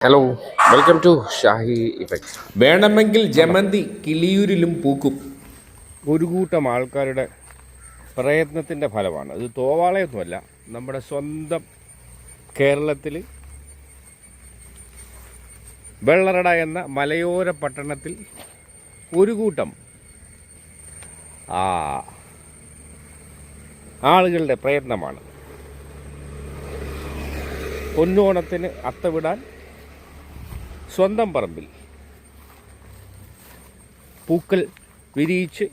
Hello, welcome to Shahi effects. വേണമെങ്കിൽ ജമന്തി കിളിയൂരിലും പൂക്കും. ഒരു കൂട്ടം ആൾക്കാരുടെ പ്രയത്നത്തിൻ്റെ ഫലമാണ്. ഇത് തോവാളയൊന്നുമല്ല, നമ്മുടെ സ്വന്തം കേരളത്തിൽ വെള്ളറട എന്ന മലയോര പട്ടണത്തിൽ ഒരു കൂട്ടം ആളുകളുടെ പ്രയത്നമാണ്. പൊന്നോണത്തിന് അത്തവിടാൻ സ്വന്തം പറമ്പിൽ പൂക്കൾ വിരിയിച്ച്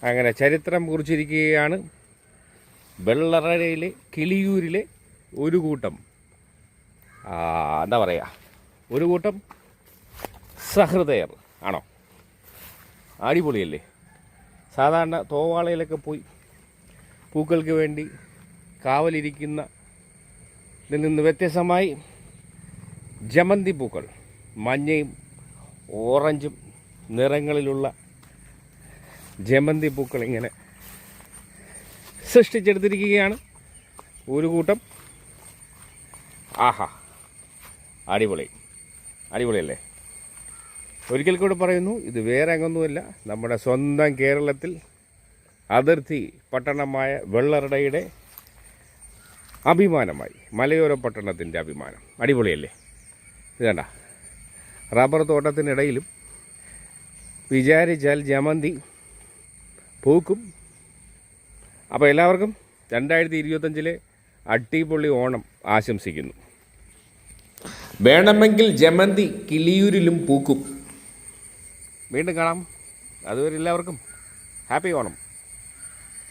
അങ്ങനെ ചരിത്രം കുറിച്ചിരിക്കുകയാണ് വെള്ളറയിലെ കിളിയൂരിലെ ഒരു കൂട്ടം എന്താ പറയുക, ഒരു കൂട്ടം സഹൃദയർ ആണോ. അടിപൊളിയല്ലേ. സാധാരണ തോവാളയിലൊക്കെ പോയി പൂക്കൾക്ക് വേണ്ടി കാവലിരിക്കുന്നതിൽ നിന്ന് വ്യത്യസ്തമായി ജമന്തി പൂക്കൾ മഞ്ഞയും ഓറഞ്ചും നിറങ്ങളിലുള്ള ജമന്തി പൂക്കൾ ഇങ്ങനെ സൃഷ്ടിച്ചെടുത്തിരിക്കുകയാണ് ഒരു കൂട്ടം. അടിപൊളിയല്ലേ. ഒരിക്കൽ കൂടെ പറയുന്നു, ഇത് വേറെ അങ്ങൊന്നുമില്ല, നമ്മുടെ സ്വന്തം കേരളത്തിൽ അതിർത്തി പട്ടണമായ വെള്ളറടയുടെ അഭിമാനമായി, മലയോര പട്ടണത്തിൻ്റെ അഭിമാനം. അടിപൊളിയല്ലേ. ഇത് കണ്ട, റബ്ബർ തോട്ടത്തിനിടയിലും വിചാരിച്ചാൽ ജമന്തി പൂക്കും. അപ്പോൾ എല്ലാവർക്കും 2025 അടിപൊളി ഓണം ആശംസിക്കുന്നു. വേണമെങ്കിൽ ജമന്തി കിളിയൂരിലും പൂക്കും. വീണ്ടും കാണാം. അതുവരെ എല്ലാവർക്കും ഹാപ്പി ഓണം.